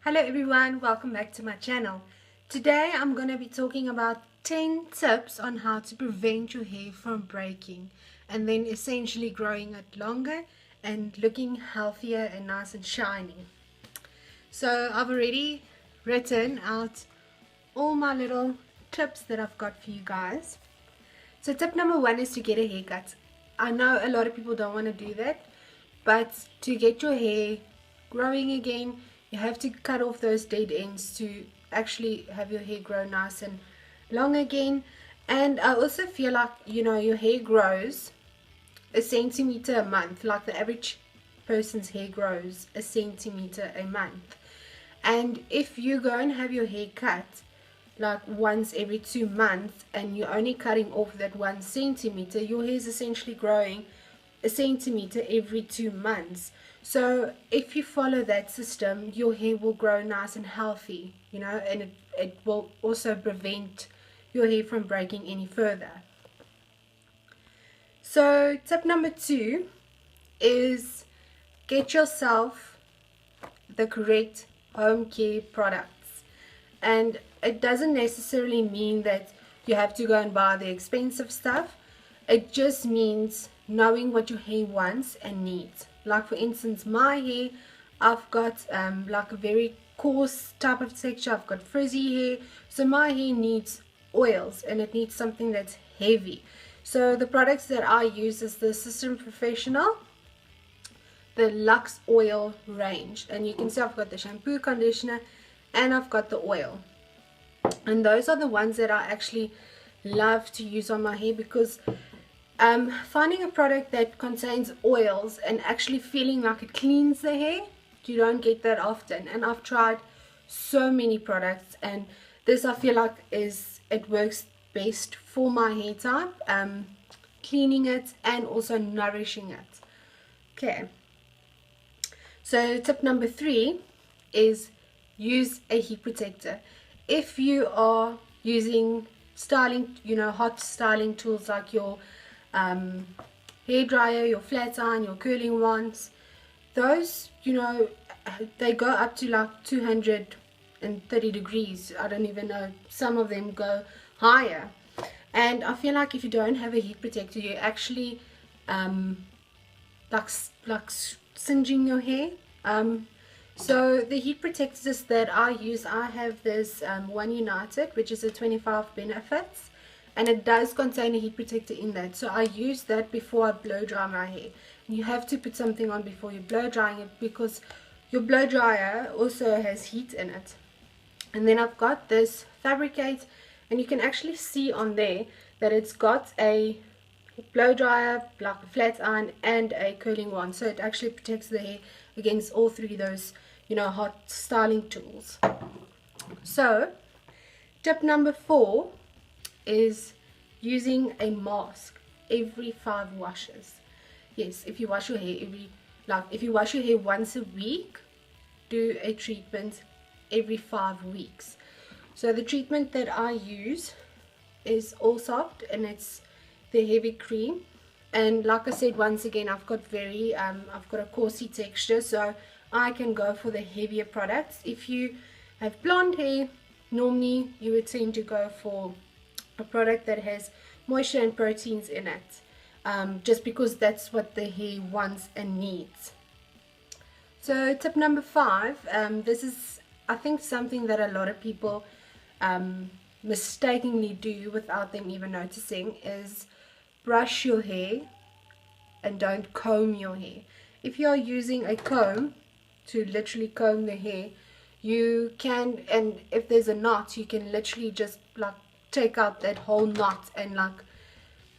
Hello everyone, welcome back to my channel. Today I'm going to be talking about 10 tips on how to prevent your hair from breaking and then essentially growing it longer and looking healthier and nice and shiny. So I've already written out all my little tips that I've got for you guys. So tip number 1 is to get a haircut. I know a lot of people don't want to do that, but to get your hair growing again, you have to cut off those dead ends to actually have your hair grow nice and long again. And I also feel like, your hair grows a centimeter a month, like the average person's hair grows a centimeter a month. And if you go and have your hair cut like once every 2 months and you're only cutting off that 1 centimeter, your hair is essentially growing a centimeter every 2 months. So if you follow that system, your hair will grow nice and healthy, and it will also prevent your hair from breaking any further. So tip number 2 is get yourself the correct home care products. And it doesn't necessarily mean that you have to go and buy the expensive stuff. It just means knowing what your hair wants and needs. Like for instance, my hair, I've got like a very coarse type of texture. I've got frizzy hair, so my hair needs oils and it needs something that's heavy. So the products that I use is the System Professional, the Luxe Oil range, and you can see I've got the shampoo, conditioner, and I've got the oil. And those are the ones that I actually love to use on my hair, because finding a product that contains oils and actually feeling like it cleans the hair, you don't get that often. And I've tried so many products, and this I feel like it works best for my hair type, cleaning it and also nourishing it. Okay, so tip number 3 is use a heat protector. If you are using styling, hot styling tools like your hair dryer, your flat iron, your curling wands, those, they go up to like 230 degrees. I don't even know, some of them go higher. And I feel like if you don't have a heat protector, you're actually like singeing your hair. So the heat protectors that I use, I have this One United, which is a 25 benefits, and it does contain a heat protector in that. So I use that before I blow dry my hair. You have to put something on before you blow drying it, because your blow dryer also has heat in it. And then I've got this Fabricate, and you can actually see on there that it's got a blow dryer, like a flat iron, and a curling wand. So it actually protects the hair against all three of those, hot styling tools. So tip number 4 is using a mask every 5 washes. Yes, if you wash your hair if you wash your hair once a week, do a treatment every 5 weeks. So the treatment that I use is All Soft, and it's the heavy cream. And like I said, once again, I've got a coarsey texture, so I can go for the heavier products. If you have blonde hair, normally you would tend to go for a product that has moisture and proteins in it, just because that's what the hair wants and needs. So tip number 5, this is, I think, something that a lot of people mistakenly do without them even noticing, is brush your hair and don't comb your hair. If you're using a comb to literally comb the hair, you can, and if there's a knot, you can literally just like take out that whole knot, and like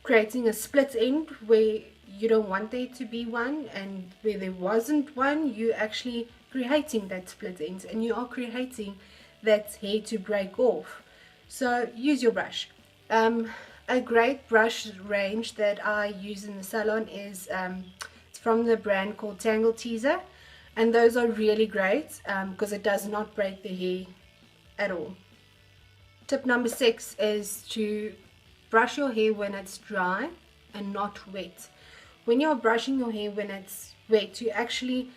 creating a split end where you don't want there to be one, and where there wasn't one, you actually creating that split end, and you are creating that hair to break off. So use your brush. A great brush range that I use in the salon is it's from the brand called Tangle Teaser, and those are really great because it does not break the hair at all. Tip number 6 is to brush your hair when it's dry and not wet. When you're brushing your hair when it's wet, you actually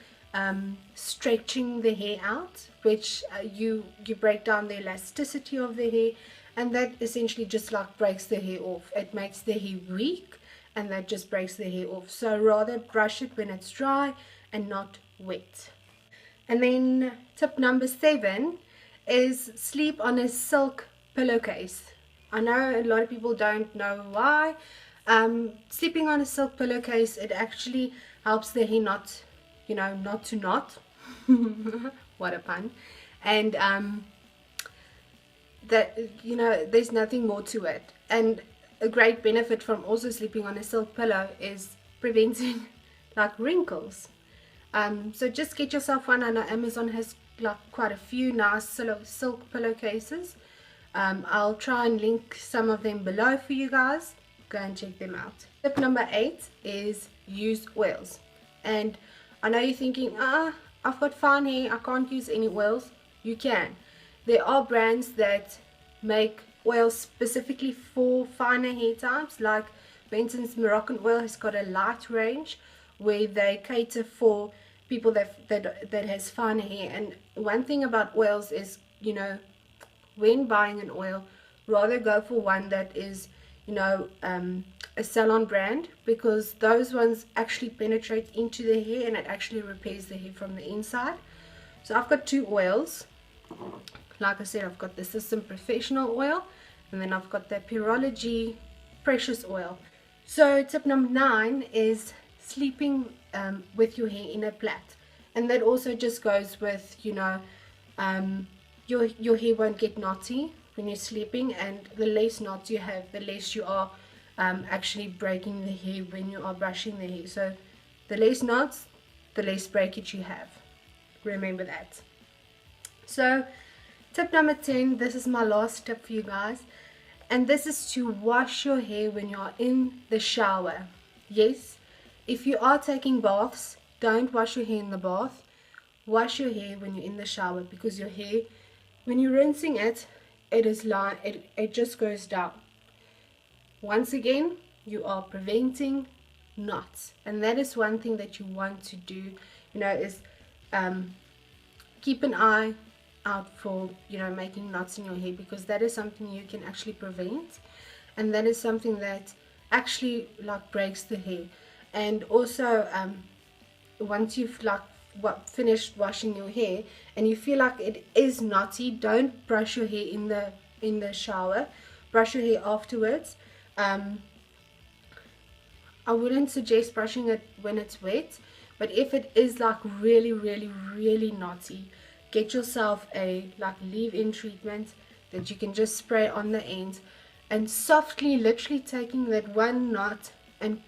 stretching the hair out, which you break down the elasticity of the hair, and that essentially just like breaks the hair off. It makes the hair weak, and that just breaks the hair off. So rather brush it when it's dry and not wet. And then tip number 7 is sleep on a silk pillowcase. I know a lot of people don't know why. Sleeping on a silk pillowcase, it actually helps the hair not, not to knot. What a pun. And that, there's nothing more to it. And a great benefit from also sleeping on a silk pillow is preventing like wrinkles. So just get yourself one. I know Amazon has like quite a few nice silk pillowcases. I'll try and link some of them below for you guys. Go and check them out. Tip number 8 is use oils. And I know you're thinking, I've got fine hair, I can't use any oils. You can. There are brands that make oils specifically for finer hair types, like for instance Moroccan oil has got a light range where they cater for people that has finer hair. And one thing about oils is, when buying an oil, rather go for one that is, a salon brand, because those ones actually penetrate into the hair and it actually repairs the hair from the inside. So I've got 2 oils. Like I said, I've got the System Professional oil, and then I've got the Purology Precious oil. So tip number 9 is sleeping with your hair in a plait, and that also just goes with, your hair won't get knotty when you're sleeping, and the less knots you have, the less you are actually breaking the hair when you are brushing the hair. So the less knots, the less breakage you have. Remember that. So tip number 10, this is my last tip for you guys, and this is to wash your hair when you are in the shower. Yes, if you are taking baths, don't wash your hair in the bath. Wash your hair when you're in the shower, because your hair, when you're rinsing it, it just goes down. Once again, you are preventing knots, and that is one thing that you want to do, is keep an eye out for, making knots in your hair, because that is something you can actually prevent, and that is something that actually like breaks the hair. And also once you've finished washing your hair and you feel like it is knotty, don't brush your hair in the shower. Brush your hair afterwards. I wouldn't suggest brushing it when it's wet, but if it is like really, really, really knotty, get yourself a leave-in treatment that you can just spray on the ends, and softly, literally taking that one knot and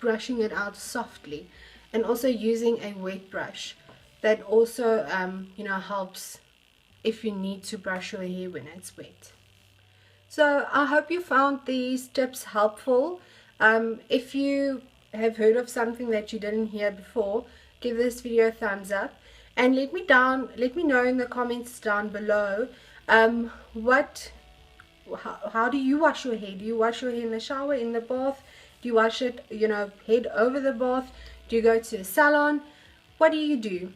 brushing it out softly, and also using a wet brush. That also helps if you need to brush your hair when it's wet. So I hope you found these tips helpful. If you have heard of something that you didn't hear before, give this video a thumbs up, and let me know in the comments down below how do you wash your hair? Do you wash your hair in the shower, in the bath? Do you wash it, head over the bath? Do you go to a salon? What do you do?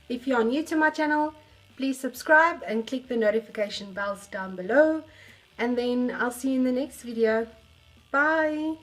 If you are new to my channel, please subscribe and click the notification bells down below, and then I'll see you in the next video. Bye.